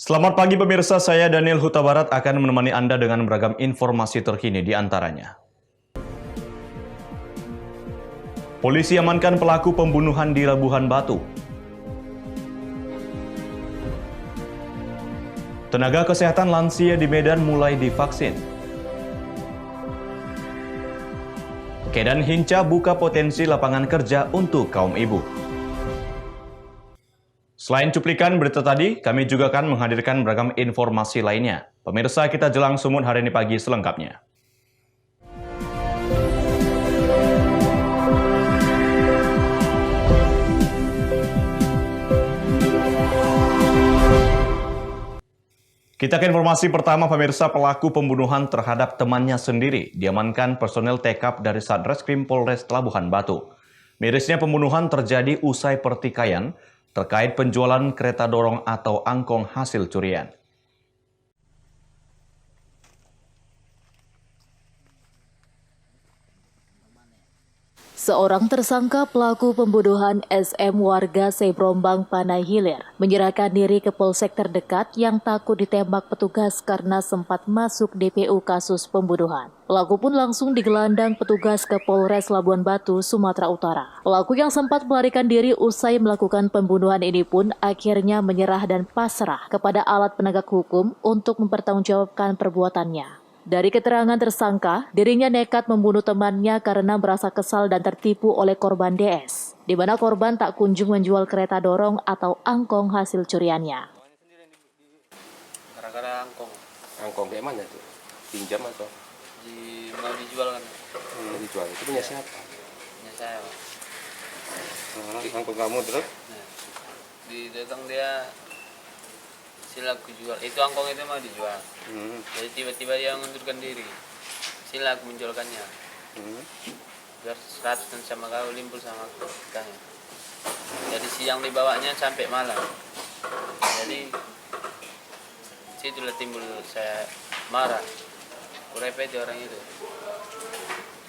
Selamat pagi pemirsa, saya Daniel Huta Barat akan menemani Anda dengan beragam informasi terkini di antaranya. Polisi amankan pelaku pembunuhan di Labuhan Batu. Tenaga kesehatan lansia di Medan mulai divaksin. Kedan Hinca buka potensi lapangan kerja untuk kaum ibu. Selain cuplikan berita tadi, kami juga akan menghadirkan beragam informasi lainnya. Pemirsa, kita jelang sumut hari ini pagi selengkapnya. Kita ke informasi pertama, pemirsa. Pelaku pembunuhan terhadap temannya sendiri diamankan personel TK dari Satreskrim Polres Labuhan Batu. Mirisnya pembunuhan terjadi usai pertikaian terkait penjualan kereta dorong atau angkong hasil curian. Seorang tersangka pelaku pembunuhan SM warga Sebrombang Panai Hilir menyerahkan diri ke polsek terdekat yang takut ditembak petugas karena sempat masuk DPO kasus pembunuhan. Pelaku pun langsung digelandang petugas ke Polres Labuan Batu, Sumatera Utara. Pelaku yang sempat melarikan diri usai melakukan pembunuhan ini pun akhirnya menyerah dan pasrah kepada alat penegak hukum untuk mempertanggungjawabkan perbuatannya. Dari keterangan tersangka, dirinya nekat membunuh temannya karena merasa kesal dan tertipu oleh korban DS, di mana korban tak kunjung menjual kereta dorong atau angkong hasil curiannya. Gara-gara angkong. Angkong kayak mana tuh? Pinjam atau? Mau dijual kan? Dijual. Itu punya siapa? Punya saya, Pak. Angkong kamu terus? Nah, di datang dia silaku jual. Itu angkong itu mau dijual. Jadi tiba-tiba dia mengundurkan diri. Silaku menjualkannya. Biar 100 dan sama kau limpul sama aku. Tanya. Jadi siang dibawanya sampai malam. Jadi situlah timbul saya marah. Kurepeti orang itu.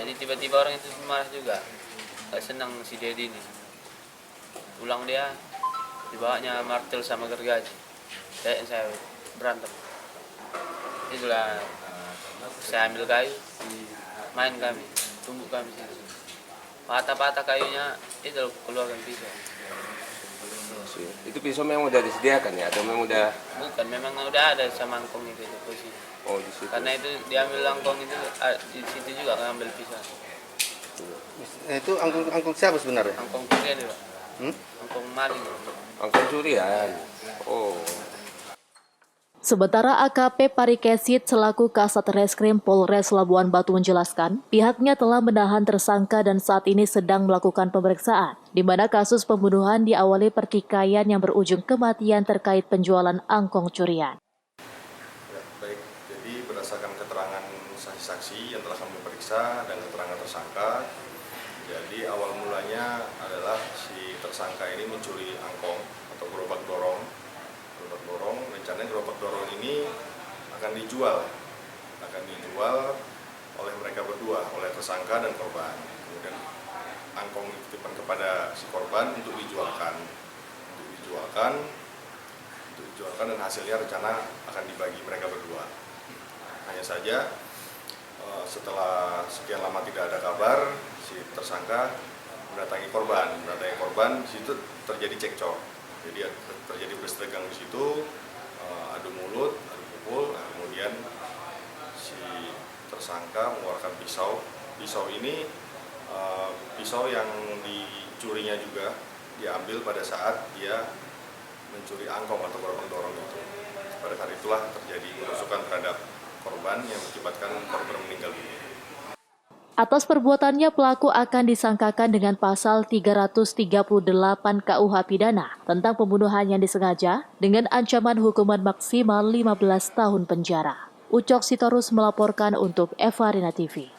Jadi tiba-tiba orang itu marah juga. Gak senang si Dedi ini. Pulang dia dibawanya martel sama gergaji. Saya berantem. Itulah saya ambil kayu, main kami, tumbuk kami situ. Patah-patah kayunya itu keluarkan pisau. Itu pisau memang udah disediakan ya atau memang udah? Bukan, memang udah ada sama angkong itu posisi. Oh di situ. Karena itu diambil angkong itu di situ juga ngambil pisau. Itu angkung siapa sebenarnya? Angkong curian itu, Pak. Angkong maling. Angkong curian. Oh. Sementara AKP Parikesit selaku Kasat Reskrim Polres Labuan Batu menjelaskan, pihaknya telah menahan tersangka dan saat ini sedang melakukan pemeriksaan, di mana kasus pembunuhan diawali pertikaian yang berujung kematian terkait penjualan angkong curian. Baik, jadi berdasarkan keterangan saksi-saksi yang telah kami periksa dan keterangan tersangka, jadi awal mulanya adalah si tersangka ini mencuri angkong atau gerobak dorong. Rencananya gerobak dorong ini akan dijual oleh mereka berdua, oleh tersangka dan korban. Kemudian angkong dititipkan kepada si korban untuk dijualkan dan hasilnya rencana akan dibagi mereka berdua. Hanya saja setelah sekian lama tidak ada kabar, si tersangka mendatangi korban, di situ terjadi cekcok. Jadi terjadi bersetegang di situ, adu mulut, adu pukul. Nah, kemudian si tersangka mengeluarkan pisau. Pisau ini pisau yang dicurinya juga diambil pada saat dia mencuri angkong atau gerobak dorong itu. Pada saat itulah terjadi penusukan terhadap korban yang mengakibatkan korban meninggal dunia. Atas perbuatannya, pelaku akan disangkakan dengan pasal 338 KUH Pidana tentang pembunuhan yang disengaja dengan ancaman hukuman maksimal 15 tahun penjara. Ucok Sitorus melaporkan untuk Evarina TV.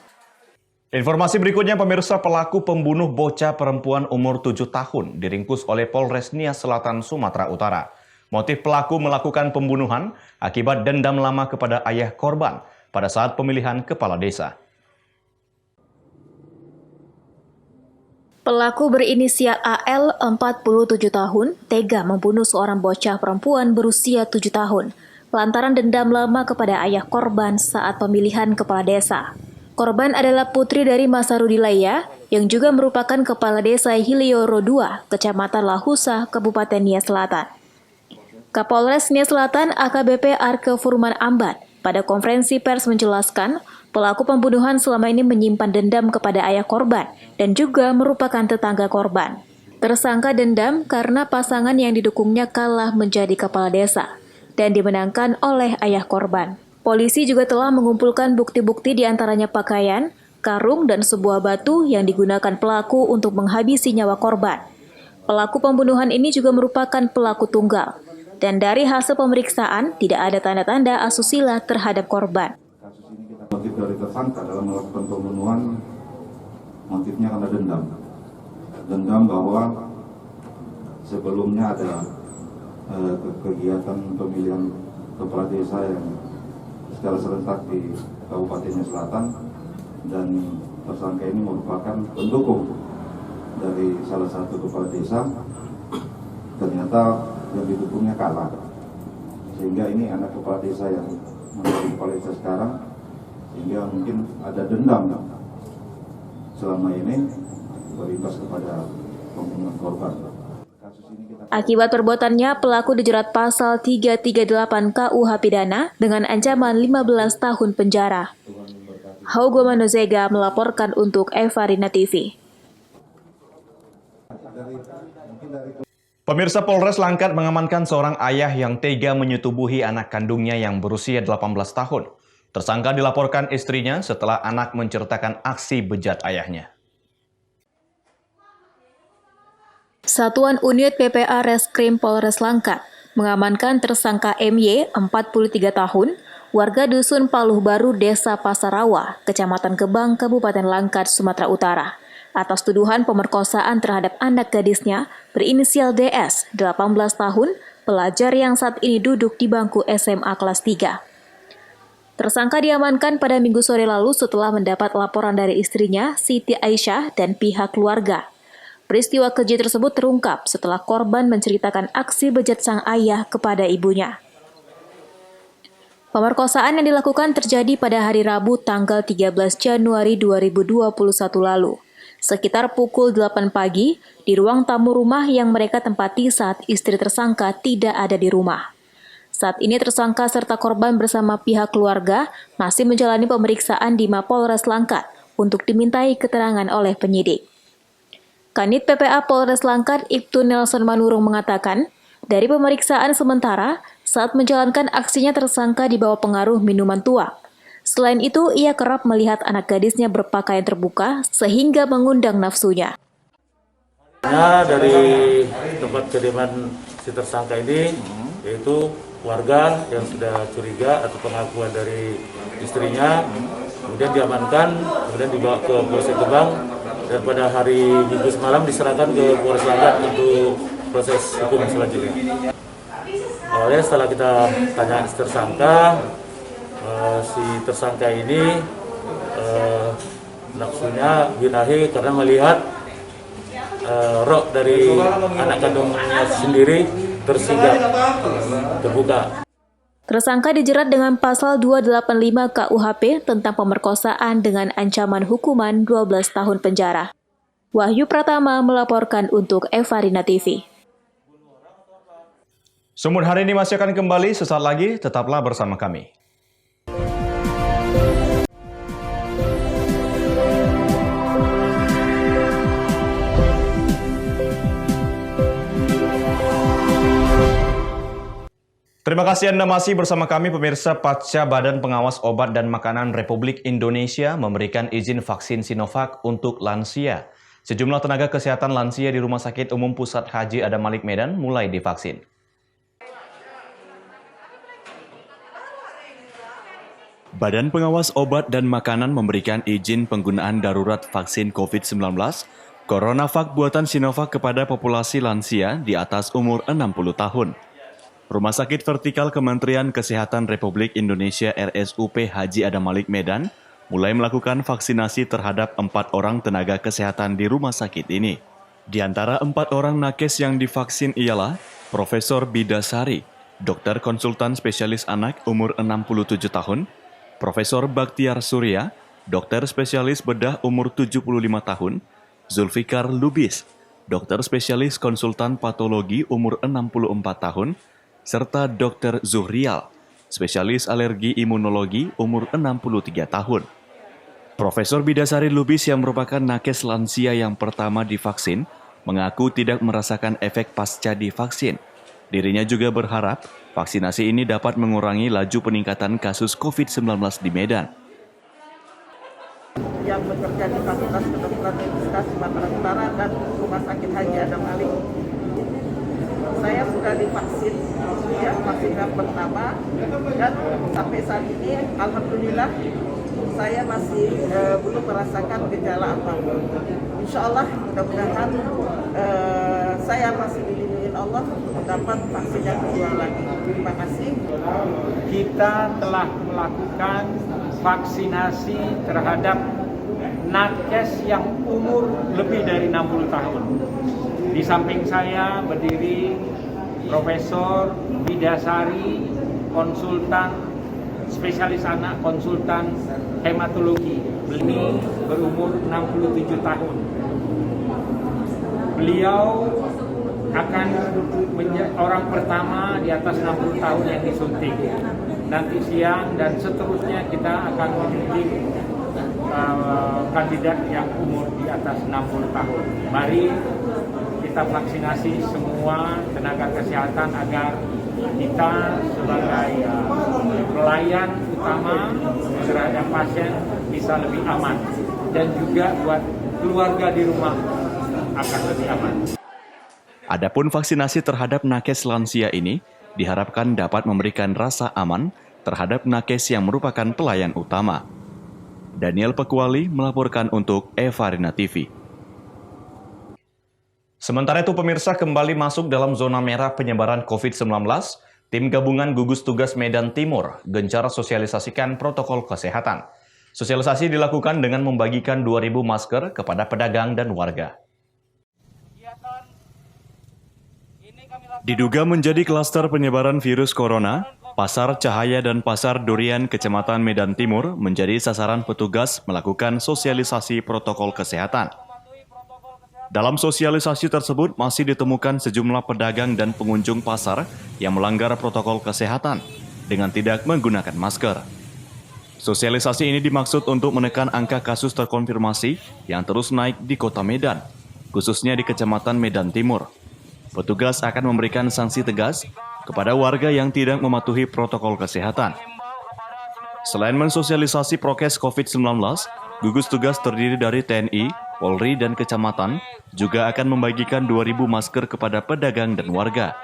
Informasi berikutnya, pemirsa. Pelaku pembunuh bocah perempuan umur 7 tahun diringkus oleh Polres Nias Selatan, Sumatera Utara. Motif pelaku melakukan pembunuhan akibat dendam lama kepada ayah korban pada saat pemilihan kepala desa. Pelaku berinisial AL 47 tahun tega membunuh seorang bocah perempuan berusia 7 tahun lantaran dendam lama kepada ayah korban saat pemilihan kepala desa. Korban adalah putri dari Masarudi Laya yang juga merupakan kepala desa Hilioro II, Kecamatan Lahusa, Kabupaten Nia Selatan. Kapolres Nia Selatan AKBP Arke Furman Ambat pada konferensi pers menjelaskan pelaku pembunuhan selama ini menyimpan dendam kepada ayah korban dan juga merupakan tetangga korban. Tersangka dendam karena pasangan yang didukungnya kalah menjadi kepala desa dan dimenangkan oleh ayah korban. Polisi juga telah mengumpulkan bukti-bukti diantaranya pakaian, karung, dan sebuah batu yang digunakan pelaku untuk menghabisi nyawa korban. Pelaku pembunuhan ini juga merupakan pelaku tunggal, dan dari hasil pemeriksaan tidak ada tanda-tanda asusila terhadap korban. Motif dari tersangka dalam melakukan pembunuhan, motifnya karena dendam. Dendam bahwa sebelumnya ada kegiatan pemilihan kepala desa yang secara serentak di Kabupaten Selatan, dan tersangka ini merupakan pendukung dari salah satu kepala desa. Ternyata yang didukungnya kalah, sehingga ini anak kepala desa yang menjadi kepala desa sekarang, sehingga mungkin ada dendam selama ini berimbas kepada pembunuhan korban. Akibat perbuatannya, pelaku dijerat pasal 338 KUH Pidana dengan ancaman 15 tahun penjara. Haugo Manozega melaporkan untuk Evarina TV. Pemirsa, Polres Langkat mengamankan seorang ayah yang tega menyetubuhi anak kandungnya yang berusia 18 tahun. Tersangka dilaporkan istrinya setelah anak menceritakan aksi bejat ayahnya. Satuan Unit PPA Reskrim Polres Langkat mengamankan tersangka MY, 43 tahun, warga Dusun Paluh Baru, Desa Pasarawa, Kecamatan Gebang, Kabupaten Langkat, Sumatera Utara, atas tuduhan pemerkosaan terhadap anak gadisnya berinisial DS, 18 tahun, pelajar yang saat ini duduk di bangku SMA kelas 3. Tersangka diamankan pada Minggu sore lalu setelah mendapat laporan dari istrinya, Siti Aisyah, dan pihak keluarga. Peristiwa keji tersebut terungkap setelah korban menceritakan aksi bejat sang ayah kepada ibunya. Pemerkosaan yang dilakukan terjadi pada hari Rabu tanggal 13 Januari 2021 lalu, sekitar pukul 8 pagi di ruang tamu rumah yang mereka tempati saat istri tersangka tidak ada di rumah. Saat ini tersangka serta korban bersama pihak keluarga masih menjalani pemeriksaan di Mapolres Langkat untuk dimintai keterangan oleh penyidik. Kanit PPA Polres Langkat Ibtu Nelson Manurung mengatakan, dari pemeriksaan sementara, saat menjalankan aksinya tersangka dibawa pengaruh minuman tua. Selain itu, ia kerap melihat anak gadisnya berpakaian terbuka sehingga mengundang nafsunya. Dari tempat kediaman si tersangka ini, yaitu warga yang sudah curiga atau pengakuan dari istrinya, kemudian diamankan, kemudian dibawa ke Polsek Gebang, dan pada hari Minggu semalam diserahkan ke Polres Langkat untuk proses hukum selanjutnya. Awalnya setelah kita tanya tersangka, si tersangka ini nafsunya birahi karena melihat rok dari anak kandungnya sendiri tersingkap, terbuka. Tersangka dijerat dengan pasal 285 KUHP tentang pemerkosaan dengan ancaman hukuman 12 tahun penjara. Wahyu Pratama melaporkan untuk Evarina TV. Sumur hari ini masih akan kembali sesaat lagi, tetaplah bersama kami. Terima kasih Anda masih bersama kami pemirsa. Pasca Badan Pengawas Obat dan Makanan Republik Indonesia memberikan izin vaksin Sinovac untuk lansia. Sejumlah tenaga kesehatan lansia di Rumah Sakit Umum Pusat Haji Adam Malik Medan mulai divaksin. Badan Pengawas Obat dan Makanan memberikan izin penggunaan darurat vaksin COVID-19 CoronaVac buatan Sinovac kepada populasi lansia di atas umur 60 tahun. Rumah Sakit Vertikal Kementerian Kesehatan Republik Indonesia RSUP Haji Adam Malik Medan mulai melakukan vaksinasi terhadap 4 orang tenaga kesehatan di rumah sakit ini. Di antara 4 orang nakes yang divaksin ialah Profesor Bidasari, dokter konsultan spesialis anak umur 67 tahun, Profesor Baktiar Surya, dokter spesialis bedah umur 75 tahun, Zulfikar Lubis, dokter spesialis konsultan patologi umur 64 tahun, serta Dr. Zuhrial, spesialis alergi imunologi umur 63 tahun. Profesor Bidasari Lubis yang merupakan nakes lansia yang pertama divaksin, mengaku tidak merasakan efek pasca divaksin. Dirinya juga berharap vaksinasi ini dapat mengurangi laju peningkatan kasus COVID-19 di Medan. Yang bekerja di Fakultas Kedokteran Universitas Sumatera Utara dan Rumah Sakit Haji Adam Malik. Saya sudah divaksin, ya, vaksin yang pertama, dan sampai saat ini alhamdulillah saya masih belum merasakan gejala apapun. Insya Allah mudah-mudahan saya masih dilindungi Allah untuk dapat vaksin yang kedua lagi. Terima kasih. Kita telah melakukan vaksinasi terhadap nakes yang umur lebih dari 60 tahun. Di samping saya berdiri Profesor Bidasari, konsultan spesialis anak, konsultan hematologi. Beliau berumur 67 tahun. Beliau akan menjadi orang pertama di atas 60 tahun yang disuntik. Nanti siang dan seterusnya kita akan menyuntik kandidat yang umur di atas 60 tahun. Mari kita vaksinasi semua tenaga kesehatan agar kita sebagai pelayan utama terhadap pasien bisa lebih aman, dan juga buat keluarga di rumah akan lebih aman. Adapun vaksinasi terhadap nakes lansia ini diharapkan dapat memberikan rasa aman terhadap nakes yang merupakan pelayan utama. Daniel Pekuali melaporkan untuk Evarina TV. Sementara itu pemirsa, kembali masuk dalam zona merah penyebaran COVID-19, tim gabungan gugus tugas Medan Timur gencar sosialisasikan protokol kesehatan. Sosialisasi dilakukan dengan membagikan 2.000 masker kepada pedagang dan warga. Diduga menjadi klaster penyebaran virus corona, Pasar Cahaya dan Pasar Durian Kecamatan Medan Timur menjadi sasaran petugas melakukan sosialisasi protokol kesehatan. Dalam sosialisasi tersebut masih ditemukan sejumlah pedagang dan pengunjung pasar yang melanggar protokol kesehatan dengan tidak menggunakan masker. Sosialisasi ini dimaksud untuk menekan angka kasus terkonfirmasi yang terus naik di Kota Medan, khususnya di Kecamatan Medan Timur. Petugas akan memberikan sanksi tegas kepada warga yang tidak mematuhi protokol kesehatan. Selain mensosialisasi prokes COVID-19, gugus tugas terdiri dari TNI, Polri, dan Kecamatan juga akan membagikan 2.000 masker kepada pedagang dan warga.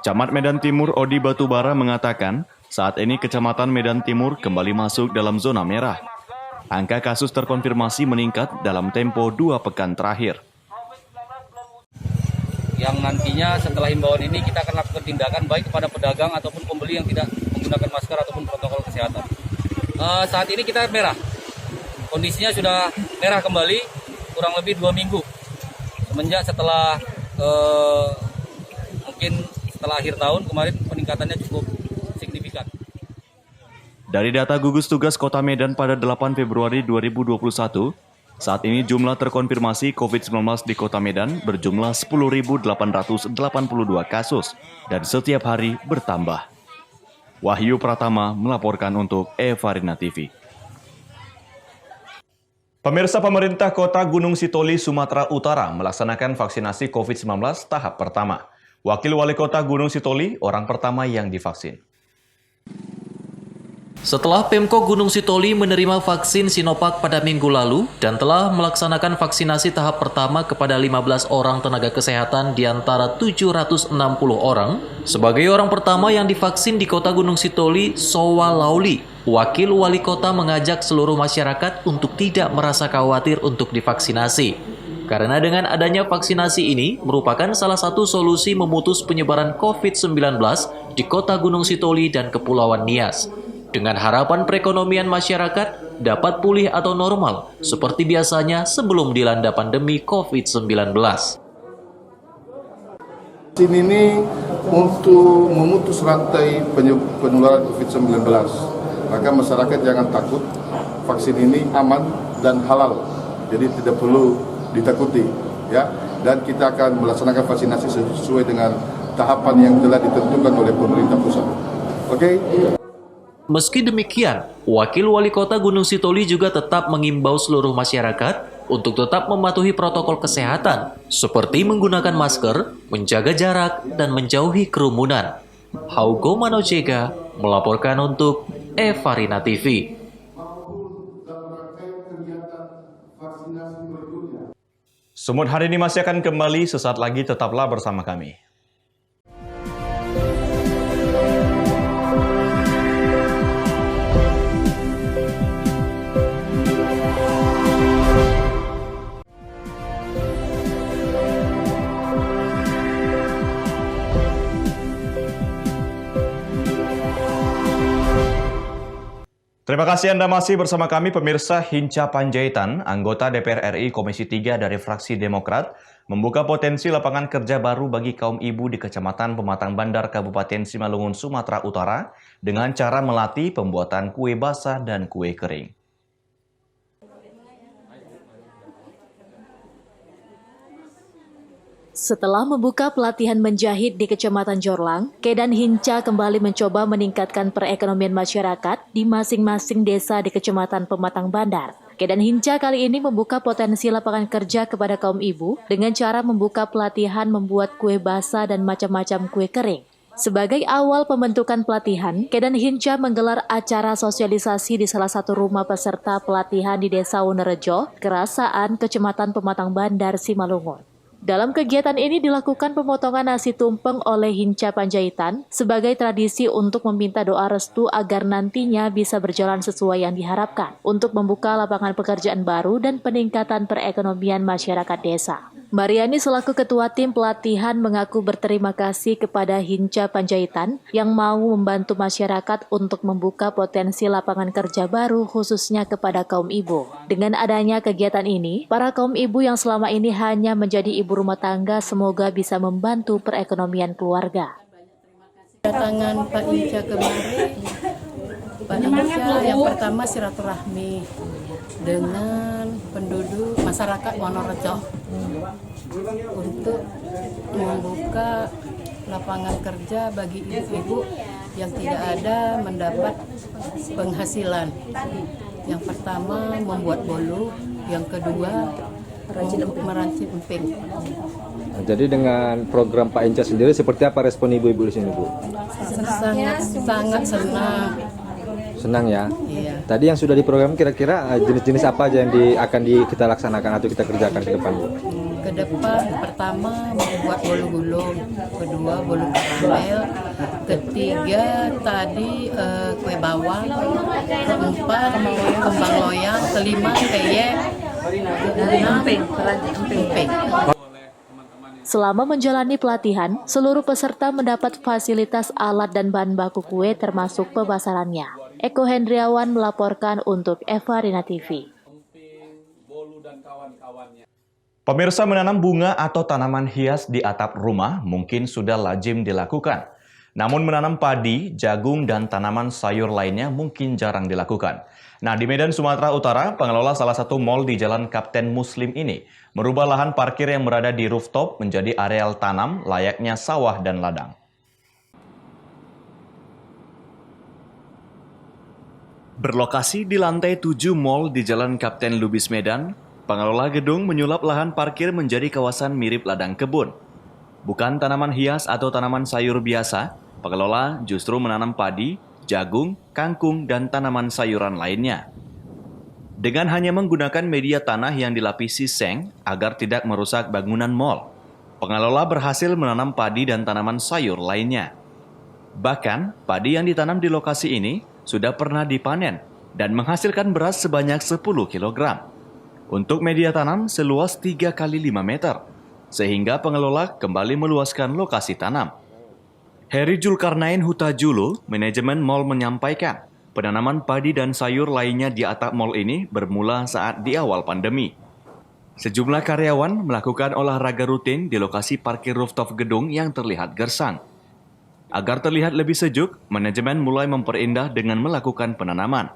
Camat Medan Timur Odi Batubara mengatakan, saat ini Kecamatan Medan Timur kembali masuk dalam zona merah. Angka kasus terkonfirmasi meningkat dalam tempo 2 pekan terakhir. Yang nantinya setelah himbauan ini kita akan lakukan tindakan baik kepada pedagang ataupun pembeli yang tidak menggunakan masker ataupun protokol kesehatan. Saat ini kita merah, kondisinya sudah merah kembali kurang lebih 2 minggu semenjak setelah mungkin setelah akhir tahun kemarin peningkatannya cukup signifikan. Dari data gugus tugas Kota Medan pada 8 Februari 2021, saat ini jumlah terkonfirmasi COVID-19 di Kota Medan berjumlah 10.882 kasus dan setiap hari bertambah. Wahyu Pratama melaporkan untuk Evarina TV. Pemirsa, pemerintah Kota Gunung Sitoli, Sumatera Utara melaksanakan vaksinasi COVID-19 tahap pertama. Wakil Wali Kota Gunung Sitoli, orang pertama yang divaksin. Setelah Pemko Gunung Sitoli menerima vaksin Sinovac pada minggu lalu dan telah melaksanakan vaksinasi tahap pertama kepada 15 orang tenaga kesehatan di antara 760 orang, sebagai orang pertama yang divaksin di Kota Gunung Sitoli, Sowa Lauli, Wakil Wali Kota mengajak seluruh masyarakat untuk tidak merasa khawatir untuk divaksinasi. Karena dengan adanya vaksinasi ini merupakan salah satu solusi memutus penyebaran COVID-19 di Kota Gunung Sitoli dan Kepulauan Nias. dengan harapan perekonomian masyarakat dapat pulih atau normal seperti biasanya sebelum dilanda pandemi COVID-19. Vaksin ini untuk memutus rantai penularan COVID-19. Maka masyarakat jangan takut, vaksin ini aman dan halal, jadi tidak perlu ditakuti, ya. Dan kita akan melaksanakan vaksinasi sesuai dengan tahapan yang telah ditentukan oleh pemerintah pusat. Oke? Meski demikian, Wakil Wali Kota Gunung Sitoli juga tetap mengimbau seluruh masyarakat untuk tetap mematuhi protokol kesehatan, seperti menggunakan masker, menjaga jarak, dan menjauhi kerumunan. Haugo Manojega melaporkan untuk Evarina TV. Sumut hari ini masih akan kembali, sesaat lagi tetaplah bersama kami. Terima kasih Anda masih bersama kami, pemirsa. Hinca Panjaitan, anggota DPR RI Komisi 3 dari fraksi Demokrat, membuka potensi lapangan kerja baru bagi kaum ibu di Kecamatan Pematang Bandar, Kabupaten Simalungun, Sumatera Utara, dengan cara melatih pembuatan kue basah dan kue kering. Setelah membuka pelatihan menjahit di Kecamatan Jorlang, Kedan Hinca kembali mencoba meningkatkan perekonomian masyarakat di masing-masing desa di Kecamatan Pematang Bandar. Kedan Hinca kali ini membuka potensi lapangan kerja kepada kaum ibu dengan cara membuka pelatihan membuat kue basah dan macam-macam kue kering. Sebagai awal pembentukan pelatihan, Kedan Hinca menggelar acara sosialisasi di salah satu rumah peserta pelatihan di Desa Wonerejo, Kerasaan, Kecamatan Pematang Bandar, Simalungun. Dalam kegiatan ini dilakukan pemotongan nasi tumpeng oleh Hinca Panjaitan sebagai tradisi untuk meminta doa restu agar nantinya bisa berjalan sesuai yang diharapkan untuk membuka lapangan pekerjaan baru dan peningkatan perekonomian masyarakat desa. Mariani selaku ketua tim pelatihan mengaku berterima kasih kepada Hinca Panjaitan yang mau membantu masyarakat untuk membuka potensi lapangan kerja baru khususnya kepada kaum ibu. Dengan adanya kegiatan ini, para kaum ibu yang selama ini hanya menjadi ibu rumah tangga semoga bisa membantu perekonomian keluarga. Kedatangan Pak Hinca kemarin, Pak Hinca yang pertama silaturahmi dengan penduduk masyarakat Wonerejo untuk membuka lapangan kerja bagi ibu-ibu yang tidak ada mendapat penghasilan. Yang pertama membuat bolu, yang kedua merancit emping. Jadi dengan program Pak Hinca sendiri seperti apa respon ibu-ibu di sini, Bu? Sangat senang. Senang ya? Iya. Tadi yang sudah diprogram kira-kira jenis-jenis apa aja yang kita laksanakan atau kita kerjakan ke depan, Bu? Ke depan pertama membuat bolu gulung, kedua bolu karamel, ketiga tadi kue bawang, keempat kembang loyang, kelima peyek, emping. Selama menjalani pelatihan, seluruh peserta mendapat fasilitas alat dan bahan baku kue termasuk pemasarannya. Eko Hendriawan melaporkan untuk Evarina TV. Pemirsa, menanam bunga atau tanaman hias di atap rumah mungkin sudah lazim dilakukan. Namun menanam padi, jagung, dan tanaman sayur lainnya mungkin jarang dilakukan. Nah, di Medan, Sumatera Utara, pengelola salah satu mal di Jalan Kapten Muslim ini merubah lahan parkir yang berada di rooftop menjadi areal tanam layaknya sawah dan ladang. Berlokasi di lantai 7 mal di Jalan Kapten Lubis Medan, pengelola gedung menyulap lahan parkir menjadi kawasan mirip ladang kebun. Bukan tanaman hias atau tanaman sayur biasa, pengelola justru menanam padi, jagung, kangkung, dan tanaman sayuran lainnya. Dengan hanya menggunakan media tanah yang dilapisi seng agar tidak merusak bangunan mal, pengelola berhasil menanam padi dan tanaman sayur lainnya. Bahkan, padi yang ditanam di lokasi ini sudah pernah dipanen dan menghasilkan beras sebanyak 10 kg. Untuk media tanam seluas 3 x 5 meter, sehingga pengelola kembali meluaskan lokasi tanam. Heri Julkarnain Hutajulu, manajemen mal menyampaikan, penanaman padi dan sayur lainnya di atap mal ini bermula saat di awal pandemi. Sejumlah karyawan melakukan olahraga rutin di lokasi parkir rooftop gedung yang terlihat gersang. Agar terlihat lebih sejuk, manajemen mulai memperindah dengan melakukan penanaman.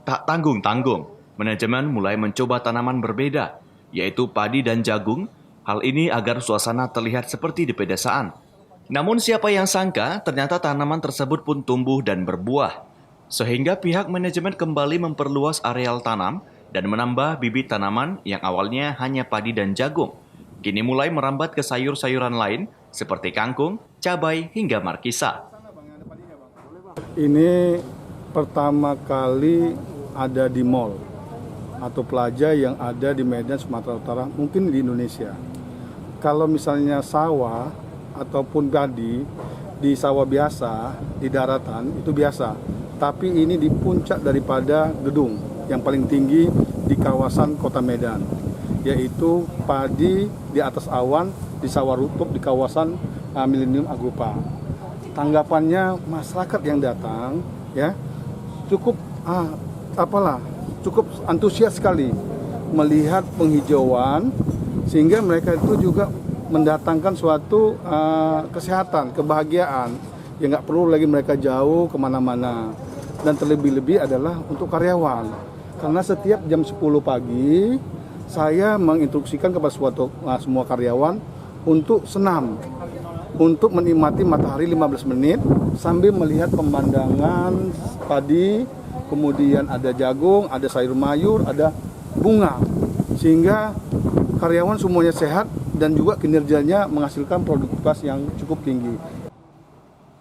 Tak tanggung-tanggung, manajemen mulai mencoba tanaman berbeda, yaitu padi dan jagung. Hal ini agar suasana terlihat seperti di pedesaan. Namun siapa yang sangka, ternyata tanaman tersebut pun tumbuh dan berbuah. Sehingga pihak manajemen kembali memperluas areal tanam dan menambah bibit tanaman yang awalnya hanya padi dan jagung. Kini mulai merambat ke sayur-sayuran lain seperti kangkung, cabai, hingga markisa. Ini pertama kali ada di mall atau plaza yang ada di Medan, Sumatera Utara, mungkin di Indonesia. Kalau misalnya sawah ataupun padi di sawah biasa, di daratan, itu biasa. Tapi ini di puncak daripada gedung yang paling tinggi di kawasan kota Medan, yaitu padi di atas awan di sawah rooftop di kawasan Millennium Agrupa. Tanggapannya masyarakat yang datang ya cukup cukup antusias sekali melihat penghijauan, sehingga mereka itu juga mendatangkan suatu kesehatan, kebahagiaan, ya nggak perlu lagi mereka jauh kemana-mana. Dan terlebih-lebih adalah untuk karyawan, karena setiap jam 10 pagi saya menginstruksikan kepada semua karyawan untuk senam, untuk menikmati matahari 15 menit sambil melihat pemandangan padi, kemudian ada jagung, ada sayur mayur, ada bunga, sehingga karyawan semuanya sehat dan juga kinerjanya menghasilkan produktivitas yang cukup tinggi.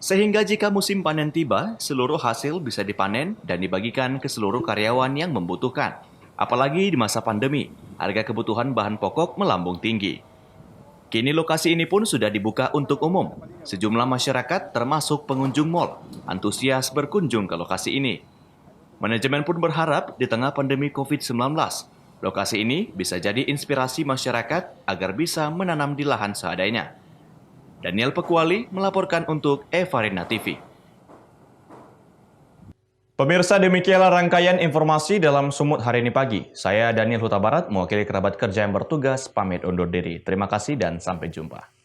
Sehingga jika musim panen tiba, seluruh hasil bisa dipanen dan dibagikan ke seluruh karyawan yang membutuhkan. Apalagi di masa pandemi, harga kebutuhan bahan pokok melambung tinggi. Kini lokasi ini pun sudah dibuka untuk umum. Sejumlah masyarakat termasuk pengunjung mal antusias berkunjung ke lokasi ini. Manajemen pun berharap di tengah pandemi COVID-19, lokasi ini bisa jadi inspirasi masyarakat agar bisa menanam di lahan seadanya. Daniel Pekuali melaporkan untuk Evarina TV. Pemirsa, demikianlah rangkaian informasi dalam Sumut hari ini pagi. Saya Daniel Huta Barat, mewakili kerabat kerja yang bertugas, pamit undur diri. Terima kasih dan sampai jumpa.